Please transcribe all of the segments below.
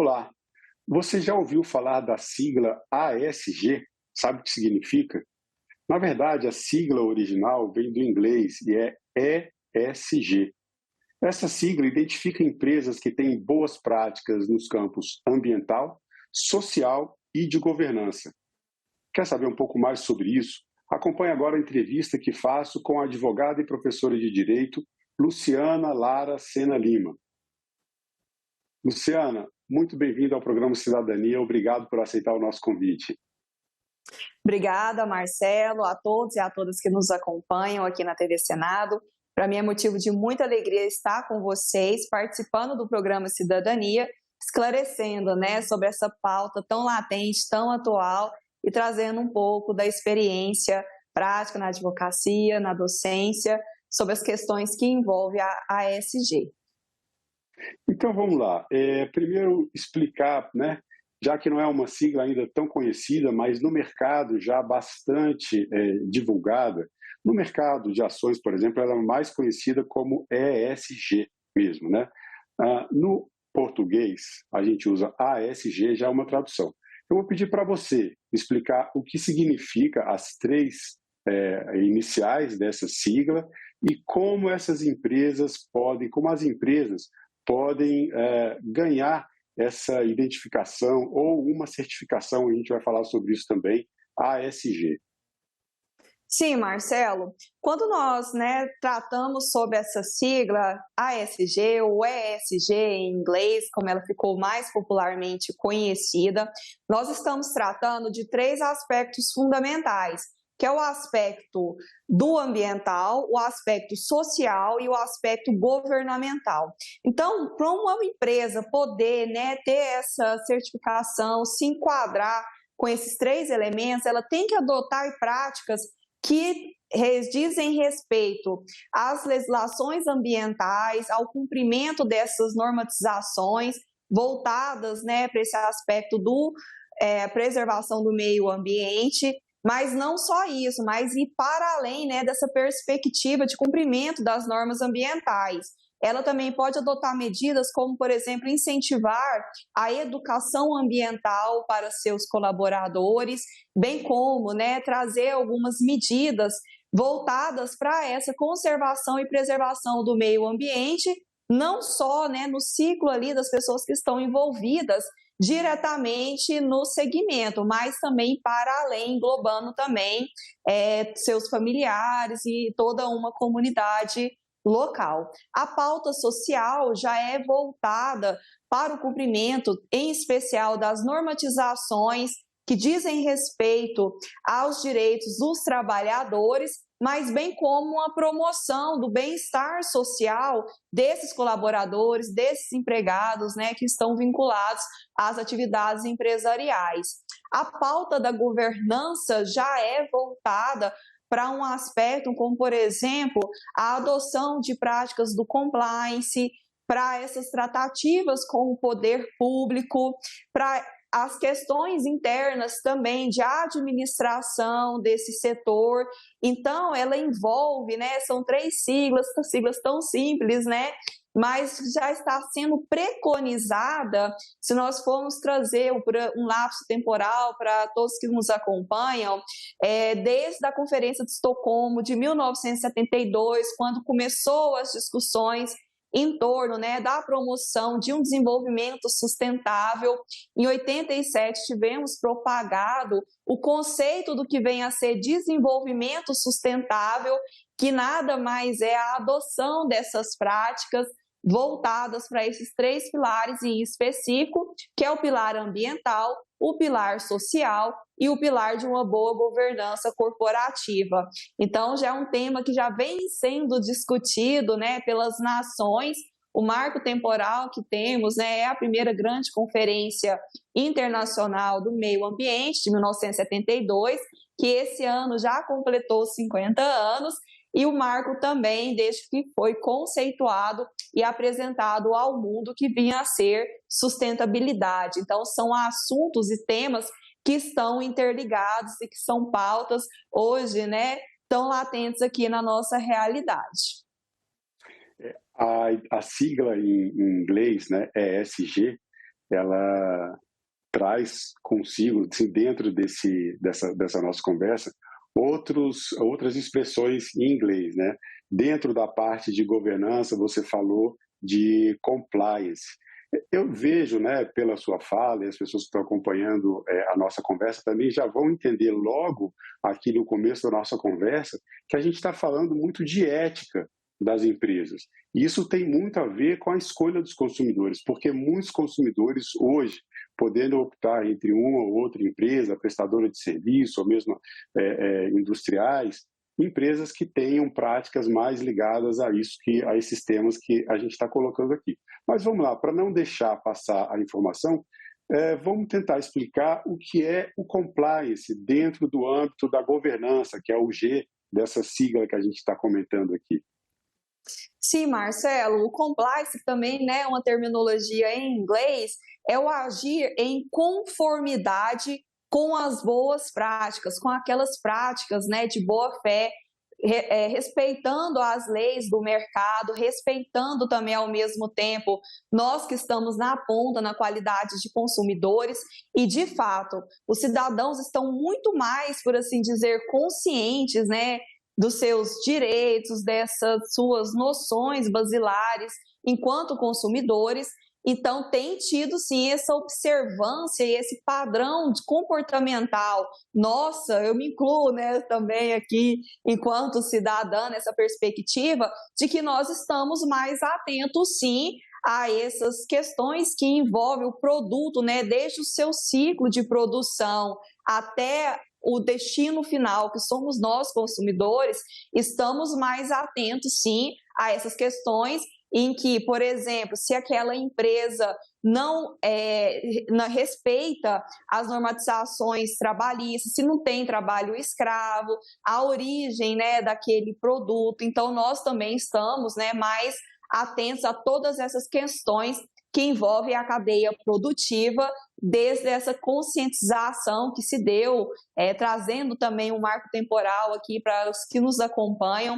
Olá, você já ouviu falar da sigla ASG? Sabe o que significa? Na verdade, a sigla original vem do inglês e é ESG. Essa sigla identifica empresas que têm boas práticas nos campos ambiental, social e de governança. Quer saber um pouco mais sobre isso? Acompanhe agora a entrevista que faço com a advogada e professora de Direito, Luciana Lara Sena Lima. Luciana, muito bem-vinda ao programa Cidadania. Obrigado por aceitar o nosso convite. Obrigada, Marcelo, a todos e a todas que nos acompanham aqui na TV Senado. Para mim é motivo de muita alegria estar com vocês, participando do programa Cidadania, esclarecendo, sobre essa pauta tão latente, tão atual e trazendo um pouco da experiência prática na advocacia, na docência, sobre as questões que envolvem a ASG. Então vamos lá. Primeiro explicar, já que não é uma sigla ainda tão conhecida, mas no mercado já bastante divulgada, no mercado de ações, por exemplo, ela é mais conhecida como ESG mesmo, né? No português, a gente usa ASG, já é uma tradução. Eu vou pedir para você explicar o que significa as três iniciais dessa sigla e como essas empresas podem, como as empresas podem ganhar essa identificação ou uma certificação, a gente vai falar sobre isso também, ASG. Sim, Marcelo. Quando nós tratamos sobre essa sigla ASG ou ESG em inglês, como ela ficou mais popularmente conhecida, nós estamos tratando de três aspectos fundamentais, que é o aspecto do ambiental, o aspecto social e o aspecto governamental. Então, para uma empresa poder ter essa certificação, se enquadrar com esses três elementos, ela tem que adotar práticas que dizem respeito às legislações ambientais, ao cumprimento dessas normatizações voltadas para esse aspecto do preservação do meio ambiente. Mas não só isso, mas ir para além dessa perspectiva de cumprimento das normas ambientais. Ela também pode adotar medidas como, por exemplo, incentivar a educação ambiental para seus colaboradores, bem como trazer algumas medidas voltadas para essa conservação e preservação do meio ambiente, não só no ciclo ali das pessoas que estão envolvidas diretamente no segmento, mas também para além, englobando também seus familiares e toda uma comunidade local. A pauta social já é voltada para o cumprimento, em especial, das normatizações que dizem respeito aos direitos dos trabalhadores, mas bem como a promoção do bem-estar social desses colaboradores, desses empregados, que estão vinculados às atividades empresariais. A pauta da governança já é voltada para um aspecto como, por exemplo, a adoção de práticas do compliance, para essas tratativas com o poder público, para as questões internas também de administração desse setor. Então, ela envolve, são três siglas tão simples, mas já está sendo preconizada, se nós formos trazer um lapso temporal para todos que nos acompanham, desde a Conferência de Estocolmo de 1972, quando começou as discussões em torno da promoção de um desenvolvimento sustentável. Em 87 tivemos propagado o conceito do que vem a ser desenvolvimento sustentável, que nada mais é a adoção dessas práticas voltadas para esses três pilares em específico, que é o pilar ambiental, o pilar social e o pilar de uma boa governança corporativa. Então, já é um tema que já vem sendo discutido pelas nações. O marco temporal que temos é a primeira grande conferência internacional do meio ambiente, de 1972, que esse ano já completou 50 anos, e o marco também, desde que foi conceituado e apresentado ao mundo, que vinha a ser sustentabilidade. Então, são assuntos e temas que estão interligados e que são pautas hoje, tão latentes aqui na nossa realidade. A sigla em inglês, ESG, ela traz consigo, assim, dentro dessa nossa conversa, outras expressões em inglês, né? Dentro da parte de governança, você falou de compliance. Eu vejo, né, pela sua fala, e as pessoas que estão acompanhando a nossa conversa também já vão entender logo aqui no começo da nossa conversa que a gente está falando muito de ética das empresas. E isso tem muito a ver com a escolha dos consumidores, porque muitos consumidores hoje, podendo optar entre uma ou outra empresa, prestadora de serviço, ou mesmo industriais, empresas que tenham práticas mais ligadas a isso, a esses temas que a gente está colocando aqui. Mas vamos lá, para não deixar passar a informação, vamos tentar explicar o que é o compliance dentro do âmbito da governança, que é o G dessa sigla que a gente está comentando aqui. Sim, Marcelo, o compliance também, né, uma terminologia em inglês, é o agir em conformidade com as boas práticas, com aquelas práticas, né, de boa fé, respeitando as leis do mercado, respeitando também ao mesmo tempo nós que estamos na ponta na qualidade de consumidores e, de fato, os cidadãos estão muito mais, por assim dizer, conscientes, né, dos seus direitos, dessas suas noções basilares enquanto consumidores. Então, tem tido, sim, essa observância e esse padrão de comportamental. Nossa, eu me incluo, né, também aqui, enquanto cidadã, nessa perspectiva de que nós estamos mais atentos, sim, a essas questões que envolvem o produto, né, desde o seu ciclo de produção até o destino final, que somos nós, consumidores, estamos mais atentos, sim, a essas questões em que, por exemplo, se aquela empresa não respeita as normatizações trabalhistas, se não tem trabalho escravo, a origem, né, daquele produto, então nós também estamos, né, mais atentos a todas essas questões que envolvem a cadeia produtiva, desde essa conscientização que se deu, trazendo também um marco temporal aqui para os que nos acompanham,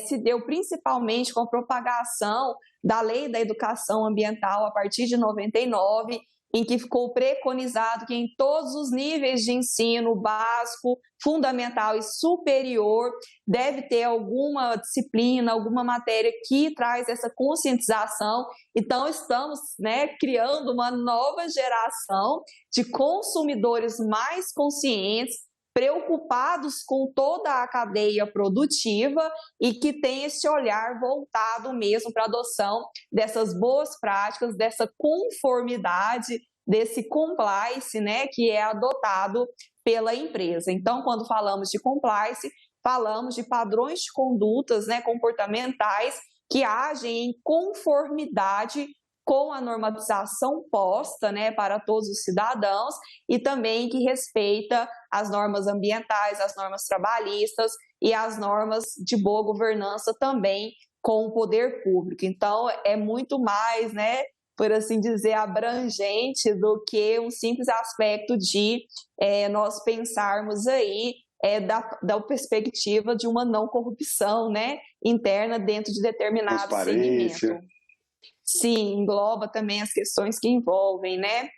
se deu principalmente com a propagação da Lei da Educação Ambiental a partir de 99, em que ficou preconizado que em todos os níveis de ensino básico, fundamental e superior, deve ter alguma disciplina, alguma matéria que traz essa conscientização. Então, estamos, né, criando uma nova geração de consumidores mais conscientes, preocupados com toda a cadeia produtiva e que tem esse olhar voltado mesmo para a adoção dessas boas práticas, dessa conformidade, desse compliance, né, que é adotado pela empresa. Então, quando falamos de compliance, falamos de padrões de condutas, né, comportamentais que agem em conformidade com a normatização posta, né, para todos os cidadãos e também que respeita as normas ambientais, as normas trabalhistas e as normas de boa governança também com o poder público. Então, é muito mais, né, por assim dizer, abrangente do que um simples aspecto de nós pensarmos aí da perspectiva de uma não corrupção, né, interna dentro de determinado segmento. Sim, engloba também as questões que envolvem, né,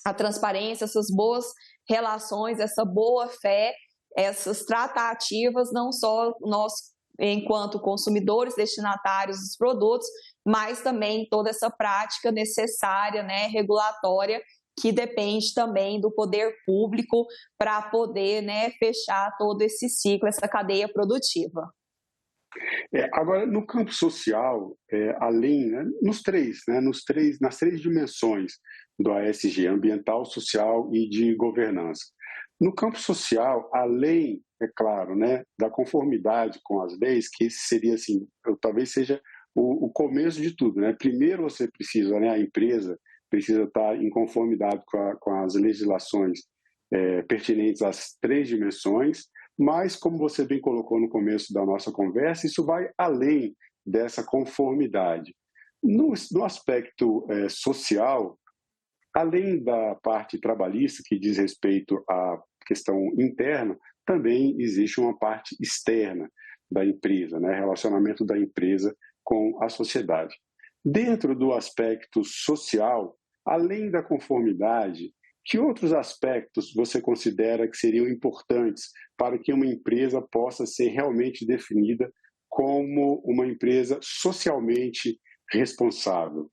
a transparência, essas boas relações, essa boa fé, essas tratativas, não só nós enquanto consumidores, destinatários dos produtos, mas também toda essa prática necessária, né, regulatória, que depende também do poder público para poder, né, fechar todo esse ciclo, essa cadeia produtiva. Agora, no campo social, além, né, nas três dimensões do ASG, ambiental, social e de governança. No campo social, além, é claro, né, da conformidade com as leis, que esse seria, assim, talvez seja o começo de tudo, né? Primeiro você precisa, né, a empresa precisa estar em conformidade com as legislações pertinentes às três dimensões, mas, como você bem colocou no começo da nossa conversa, isso vai além dessa conformidade. No aspecto social, além da parte trabalhista, que diz respeito à questão interna, também existe uma parte externa da empresa, né? Relacionamento da empresa com a sociedade. Dentro do aspecto social, Além da conformidade, que outros aspectos você considera que seriam importantes para que uma empresa possa ser realmente definida como uma empresa socialmente responsável?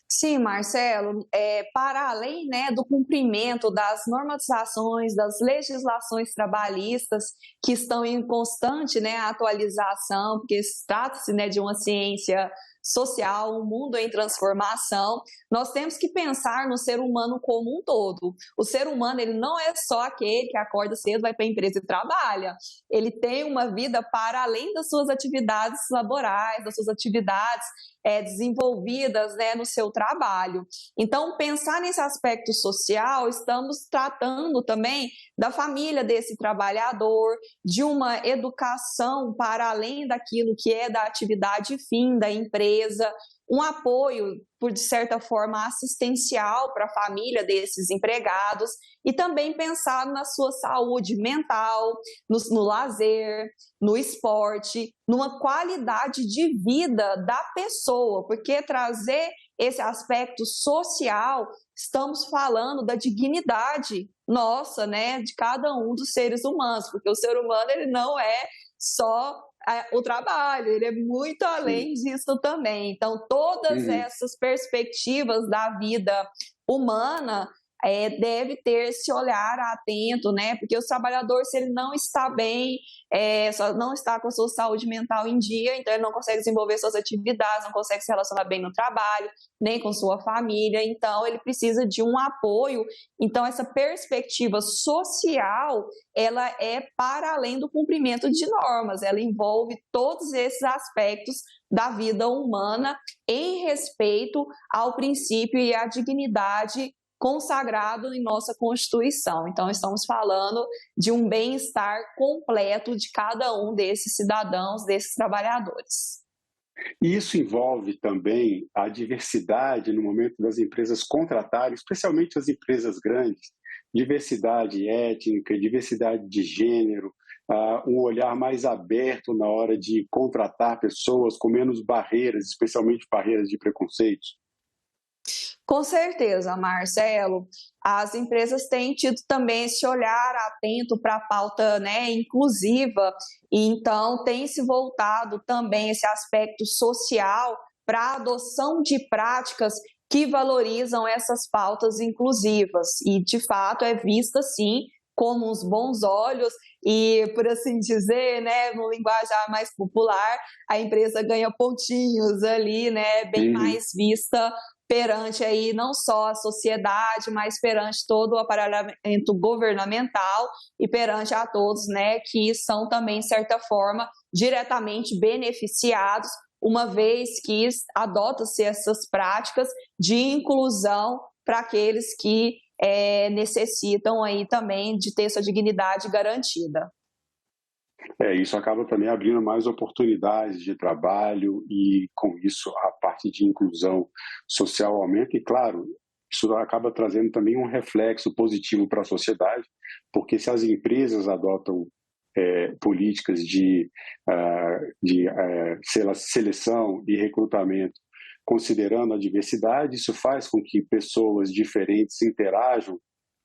Sim, Marcelo, para além, né, do cumprimento das normatizações, das legislações trabalhistas que estão em constante, né, atualização, porque trata-se, né, de uma ciência social, um mundo em transformação, nós temos que pensar no ser humano como um todo. O ser humano, ele não é só aquele que acorda cedo, vai para a empresa e trabalha. Ele tem uma vida para além das suas atividades laborais, das suas atividades desenvolvidas, né, no seu trabalho. Então, pensar nesse aspecto social, estamos tratando também da família desse trabalhador, de uma educação para além daquilo que é da atividade fim da empresa, um apoio, de certa forma, assistencial para a família desses empregados e também pensar na sua saúde mental, no lazer, no esporte, numa qualidade de vida da pessoa, porque trazer esse aspecto social, estamos falando da dignidade nossa, né, de cada um dos seres humanos, porque o ser humano ele não é só o trabalho, ele é muito Sim. além disso também. Então, todas Uhum. essas perspectivas da vida humana deve ter esse olhar atento, né? Porque o trabalhador, se ele não está bem, só não está com a sua saúde mental em dia, então ele não consegue desenvolver suas atividades, não consegue se relacionar bem no trabalho, nem com sua família, então ele precisa de um apoio. Então, essa perspectiva social, ela é para além do cumprimento de normas, ela envolve todos esses aspectos da vida humana em respeito ao princípio e à dignidade consagrado em nossa Constituição. Então, estamos falando de um bem-estar completo de cada um desses cidadãos, desses trabalhadores. E isso envolve também a diversidade no momento das empresas contratarem, especialmente as empresas grandes, diversidade étnica, diversidade de gênero, um olhar mais aberto na hora de contratar pessoas com menos barreiras, especialmente barreiras de preconceitos. Com certeza, Marcelo. As empresas têm tido também esse olhar atento para a pauta, né, inclusiva, e então tem se voltado também esse aspecto social para a adoção de práticas que valorizam essas pautas inclusivas. E, de fato, é vista, sim, como uns bons olhos e, por assim dizer, né, no linguajar mais popular, a empresa ganha pontinhos ali, né, bem Uhum. mais vista perante aí não só a sociedade, mas perante todo o aparelhamento governamental e perante a todos, né, que são também, de certa forma, diretamente beneficiados, uma vez que adotam-se essas práticas de inclusão para aqueles que necessitam aí também de ter sua dignidade garantida. Isso acaba também abrindo mais oportunidades de trabalho e, com isso, a parte de inclusão social aumenta. E, claro, isso acaba trazendo também um reflexo positivo para a sociedade, porque se as empresas adotam políticas de seleção e recrutamento considerando a diversidade, isso faz com que pessoas diferentes interajam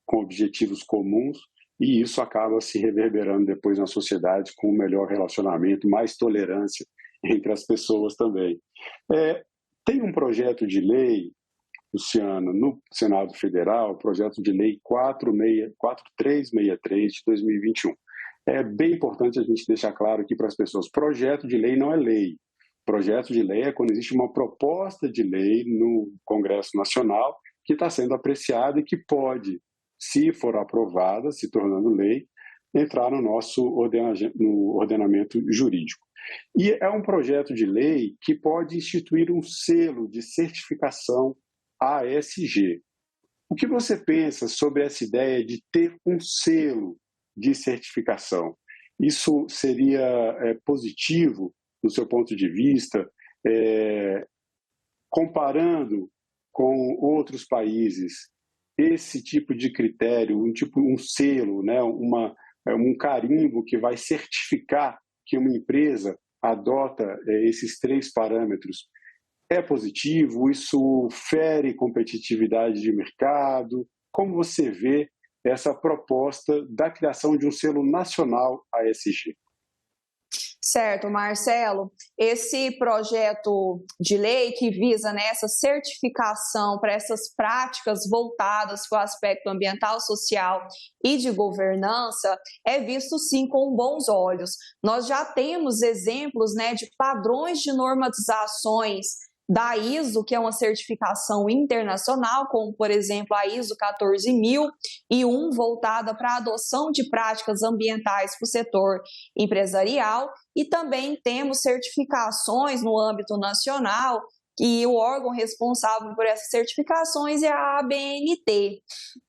com objetivos comuns e isso acaba se reverberando depois na sociedade com um melhor relacionamento, mais tolerância entre as pessoas também. Tem um projeto de lei, Luciano, no Senado Federal, o projeto de lei 4363 de 2021. É bem importante a gente deixar claro aqui para as pessoas, projeto de lei não é lei. Projeto de lei é quando existe uma proposta de lei no Congresso Nacional que está sendo apreciada e que pode, se for aprovada, se tornando lei, entrar no nosso ordenamento jurídico. E é um projeto de lei que pode instituir um selo de certificação ASG. O que você pensa sobre essa ideia de ter um selo de certificação? Isso seria positivo do seu ponto de vista, comparando com outros países? Esse tipo de critério, um selo, né, um carimbo que vai certificar que uma empresa adota esses 3 parâmetros, é positivo? Isso fere competitividade de mercado? Como você vê essa proposta da criação de um selo nacional ASG? Certo, Marcelo. Esse projeto de lei que visa, né, essa certificação para essas práticas voltadas para o aspecto ambiental, social e de governança é visto sim com bons olhos. Nós já temos exemplos, né, de padrões de normatizações da ISO, que é uma certificação internacional, como, por exemplo, a ISO 14001, voltada para a adoção de práticas ambientais para o setor empresarial, e também temos certificações no âmbito nacional, e o órgão responsável por essas certificações é a ABNT.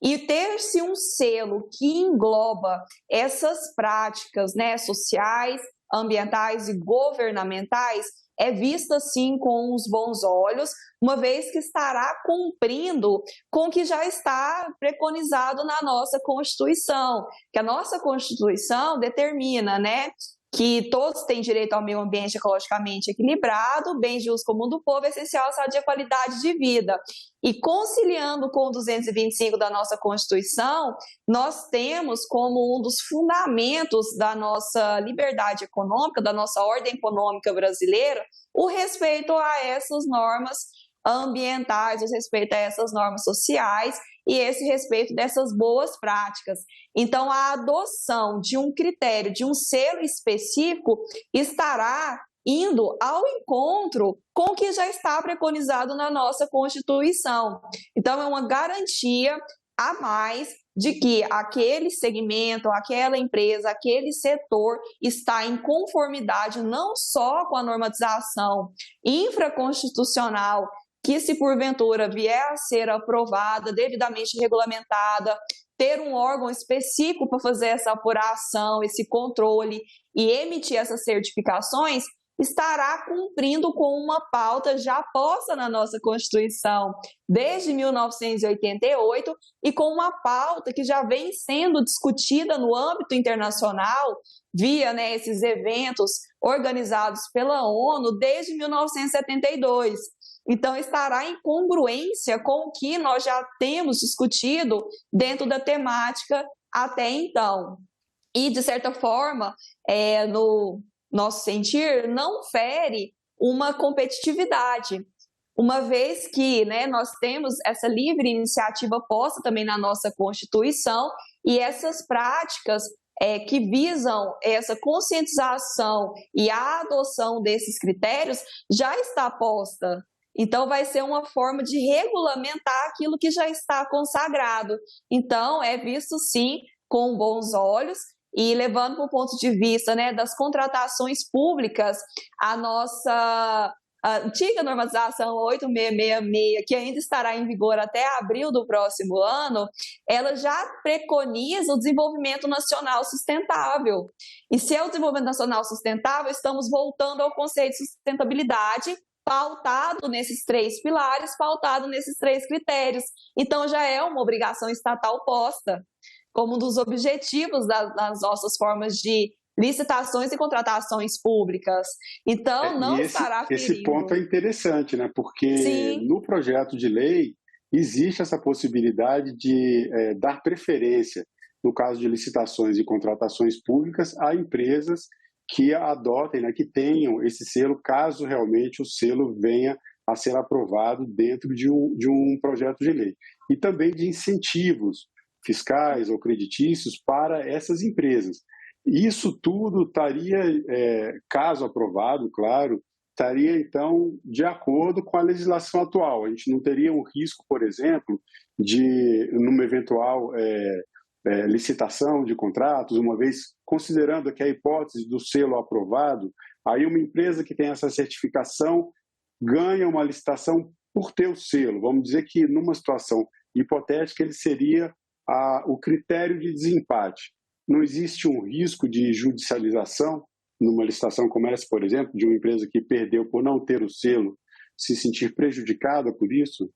E ter-se um selo que engloba essas práticas, né, sociais, ambientais e governamentais é vista sim com os bons olhos, uma vez que estará cumprindo com o que já está preconizado na nossa Constituição, que a nossa Constituição determina, né, que todos têm direito ao meio ambiente ecologicamente equilibrado, bem de uso comum do povo, essencial à saúde e à qualidade de vida. E conciliando com o 225 da nossa Constituição, nós temos como um dos fundamentos da nossa liberdade econômica, da nossa ordem econômica brasileira, o respeito a essas normas ambientais, o respeito a essas normas sociais e esse respeito dessas boas práticas. Então, a adoção de um critério, de um selo específico, estará indo ao encontro com o que já está preconizado na nossa Constituição. Então, é uma garantia a mais de que aquele segmento, aquela empresa, aquele setor está em conformidade não só com a normatização infraconstitucional, que se porventura vier a ser aprovada, devidamente regulamentada, ter um órgão específico para fazer essa apuração, esse controle e emitir essas certificações, estará cumprindo com uma pauta já posta na nossa Constituição desde 1988 e com uma pauta que já vem sendo discutida no âmbito internacional via, né, esses eventos organizados pela ONU desde 1972. Então, estará em congruência com o que nós já temos discutido dentro da temática até então. E, de certa forma, no nosso sentir, não fere uma competitividade, uma vez que, né, nós temos essa livre iniciativa posta também na nossa Constituição e essas práticas que visam essa conscientização e a adoção desses critérios já está posta. Então, vai ser uma forma de regulamentar aquilo que já está consagrado. Então, é visto, sim, com bons olhos e levando para o ponto de vista, né, das contratações públicas, a nossa antiga normatização 8666, que ainda estará em vigor até abril do próximo ano, ela já preconiza o desenvolvimento nacional sustentável. E se é o desenvolvimento nacional sustentável, estamos voltando ao conceito de sustentabilidade, pautado nesses 3 pilares, pautado nesses 3 critérios. Então, já é uma obrigação estatal posta como um dos objetivos das nossas formas de licitações e contratações públicas. Então, não estará ferindo. Esse ponto é interessante, né? Porque Sim. No projeto de lei existe essa possibilidade de dar preferência, no caso de licitações e contratações públicas, a empresas que adotem, né, que tenham esse selo, caso realmente o selo venha a ser aprovado dentro de um projeto de lei. E também de incentivos fiscais ou creditícios para essas empresas. Isso tudo estaria, caso aprovado, claro, estaria então de acordo com a legislação atual. A gente não teria um risco, por exemplo, de, numa eventual licitação de contratos, uma vez considerando que a hipótese do selo aprovado, aí uma empresa que tem essa certificação ganha uma licitação por ter o selo. Vamos dizer que numa situação hipotética ele seria o critério de desempate. Não existe um risco de judicialização numa licitação como essa, por exemplo, de uma empresa que perdeu por não ter o selo, se sentir prejudicada por isso?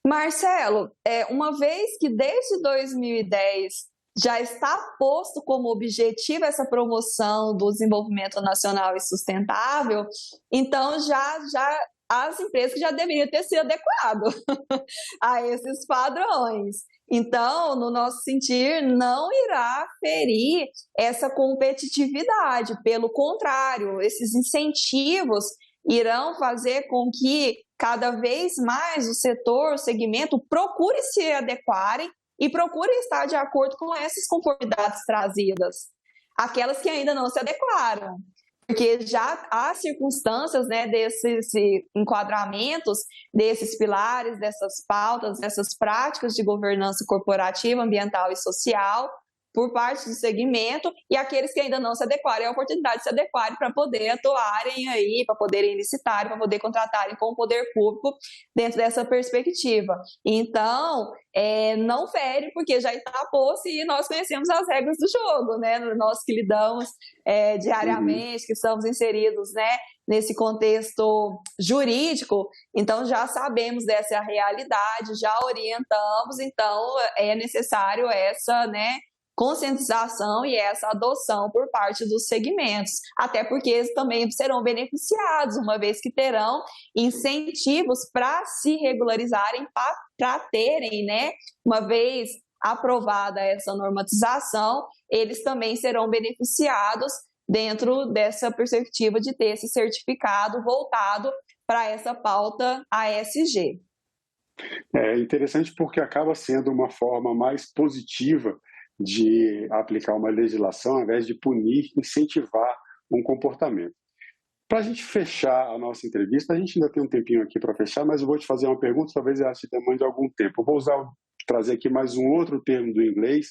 Marcelo, uma vez que desde 2010 já está posto como objetivo essa promoção do desenvolvimento nacional e sustentável, então já as empresas que já deveriam ter se adequado a esses padrões. Então, no nosso sentir, não irá ferir essa competitividade. Pelo contrário, esses incentivos irão fazer com que cada vez mais o setor, o segmento, procure se adequarem e procure estar de acordo com essas conformidades trazidas. Aquelas que ainda não se adequaram, porque já há circunstâncias, né, desses enquadramentos, desses pilares, dessas pautas, dessas práticas de governança corporativa, ambiental e social, por parte do segmento, e aqueles que ainda não se adequarem, a oportunidade de se adequarem para poder atuarem aí, para poderem licitarem, para poder contratarem com o poder público dentro dessa perspectiva. Então, não fere, porque já está posto e nós conhecemos as regras do jogo, né? Nós que lidamos diariamente, que estamos inseridos, né, nesse contexto jurídico, então já sabemos dessa realidade, já orientamos, então é necessário essa, né, conscientização e essa adoção por parte dos segmentos, até porque eles também serão beneficiados, uma vez que terão incentivos para se regularizarem, para terem, né, uma vez aprovada essa normatização, eles também serão beneficiados dentro dessa perspectiva de ter esse certificado voltado para essa pauta ASG. É interessante porque acaba sendo uma forma mais positiva de aplicar uma legislação, ao invés de punir, incentivar um comportamento. Para a gente fechar a nossa entrevista, a gente ainda tem um tempinho aqui para fechar, mas eu vou te fazer uma pergunta, talvez ela te demande algum tempo. Eu vou trazer aqui mais um outro termo do inglês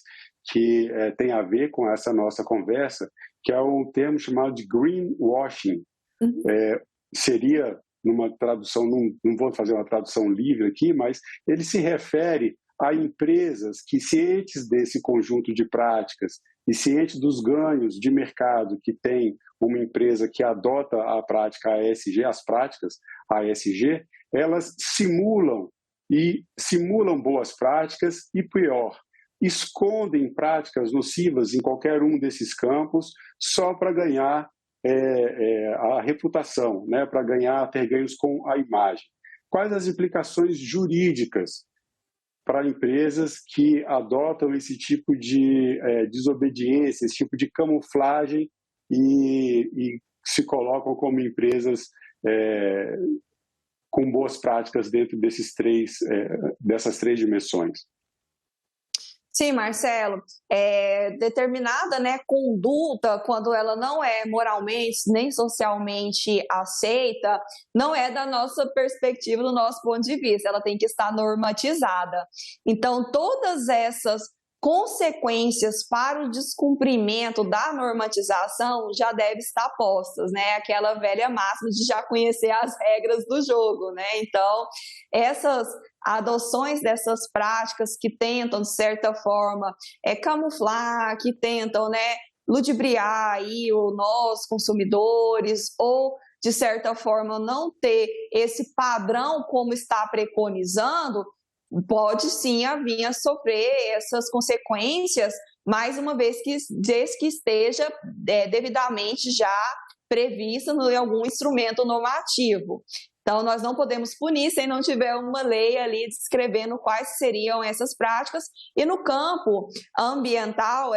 que tem a ver com essa nossa conversa, que é um termo chamado de greenwashing. Seria, numa tradução, não vou fazer uma tradução livre aqui, mas ele se refere a empresas que, cientes desse conjunto de práticas e cientes dos ganhos de mercado que tem uma empresa que adota a prática ASG, as práticas ASG, elas simulam boas práticas e, pior, escondem práticas nocivas em qualquer um desses campos só para ganhar a reputação, né, para ter ganhos com a imagem. Quais as implicações jurídicas para empresas que adotam esse tipo de desobediência, esse tipo de camuflagem e se colocam como empresas com boas práticas dentro dessas três dimensões? Sim, Marcelo, determinada, né, conduta, quando ela não é moralmente nem socialmente aceita, não é da nossa perspectiva, do nosso ponto de vista, ela tem que estar normatizada. Então, todas essas consequências para o descumprimento da normatização já devem estar postas, né? Aquela velha máxima de já conhecer as regras do jogo, né? Então, essas adoções dessas práticas que tentam, de certa forma, camuflar, que tentam, né, ludibriar aí nós, consumidores, ou, de certa forma, não ter esse padrão como está preconizando, pode sim vir a sofrer essas consequências, mais uma vez desde que esteja devidamente já prevista em algum instrumento normativo. Então, nós não podemos punir se não tiver uma lei ali descrevendo quais seriam essas práticas. E no campo ambiental,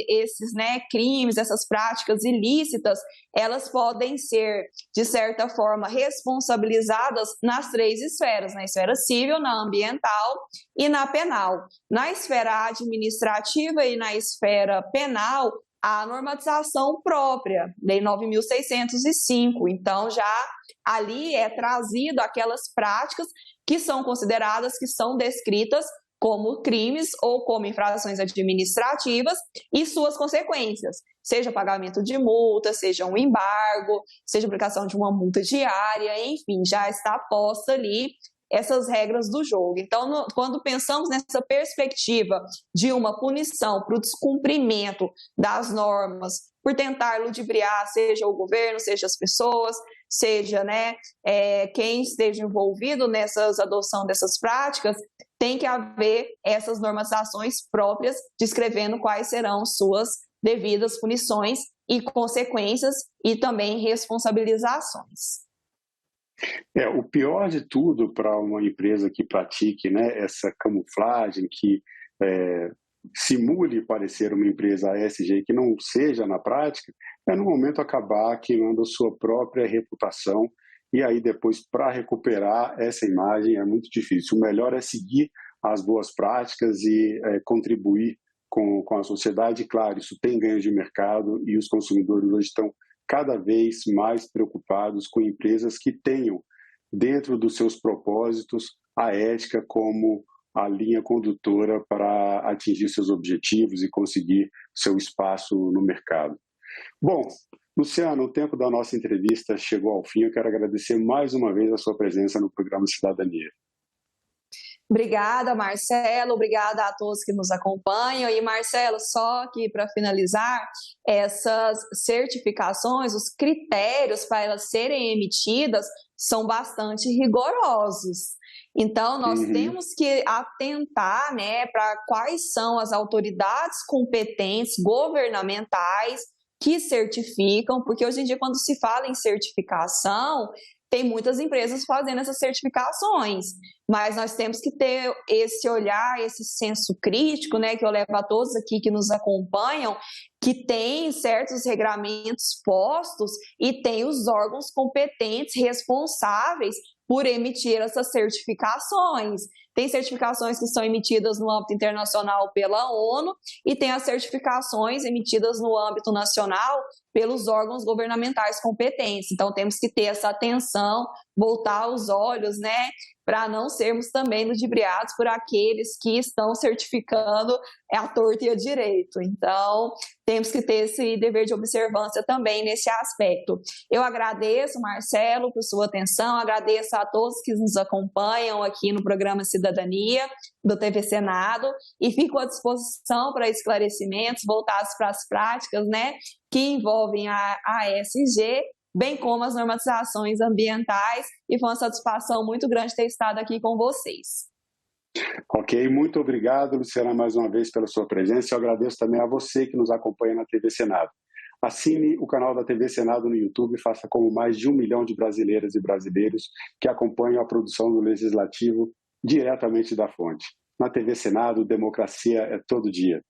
esses, né, crimes, essas práticas ilícitas, elas podem ser, de certa forma, responsabilizadas nas três esferas, na esfera civil, na ambiental e na penal. Na esfera administrativa e na esfera penal, a normatização própria, Lei 9.605. Então, já ali é trazido aquelas práticas que são consideradas, que são descritas como crimes ou como infrações administrativas e suas consequências, seja pagamento de multa, seja um embargo, seja aplicação de uma multa diária, enfim, já está posta ali essas regras do jogo. Então, quando pensamos nessa perspectiva de uma punição para o descumprimento das normas, por tentar ludibriar, seja o governo, seja as pessoas, seja, né, quem esteja envolvido nessa adoção dessas práticas, tem que haver essas normatizações próprias, descrevendo quais serão suas devidas punições e consequências e também responsabilizações. O pior de tudo para uma empresa que pratique, né, essa camuflagem, que simule parecer uma empresa ESG que não seja na prática, é no momento acabar queimando a sua própria reputação, e aí depois, para recuperar essa imagem, é muito difícil. O melhor é seguir as boas práticas e contribuir com a sociedade. Claro, isso tem ganho de mercado e os consumidores hoje estão cada vez mais preocupados com empresas que tenham dentro dos seus propósitos a ética como a linha condutora para atingir seus objetivos e conseguir seu espaço no mercado. Bom, Luciano, o tempo da nossa entrevista chegou ao fim. Eu quero agradecer mais uma vez a sua presença no programa Cidadania. Obrigada, Marcelo. Obrigada a todos que nos acompanham. E, Marcelo, só aqui para finalizar, essas certificações, os critérios para elas serem emitidas são bastante rigorosos. Então, nós temos que atentar, né, para quais são as autoridades competentes governamentais que certificam, porque hoje em dia, quando se fala em certificação, tem muitas empresas fazendo essas certificações, mas nós temos que ter esse olhar, esse senso crítico, né, que eu levo a todos aqui que nos acompanham, que tem certos regramentos postos e tem os órgãos competentes, responsáveis por emitir essas certificações. Tem certificações que são emitidas no âmbito internacional pela ONU e tem as certificações emitidas no âmbito nacional pelos órgãos governamentais competentes. Então, temos que ter essa atenção, voltar os olhos, né, para não sermos também ludibriados por aqueles que estão certificando à torta e à direito. Então, temos que ter esse dever de observância também nesse aspecto. Eu agradeço, Marcelo, por sua atenção, agradeço a todos que nos acompanham aqui no programa Cidadania do TV Senado e fico à disposição para esclarecimentos voltados para as práticas, né, que envolvem a ESG, bem como as normatizações ambientais, e foi uma satisfação muito grande ter estado aqui com vocês. Ok, muito obrigado, Luciana, mais uma vez pela sua presença. Eu agradeço também a você que nos acompanha na TV Senado. Assine o canal da TV Senado no YouTube e faça como mais de 1 milhão de brasileiras e brasileiros que acompanham a produção do Legislativo diretamente da fonte. Na TV Senado, democracia é todo dia.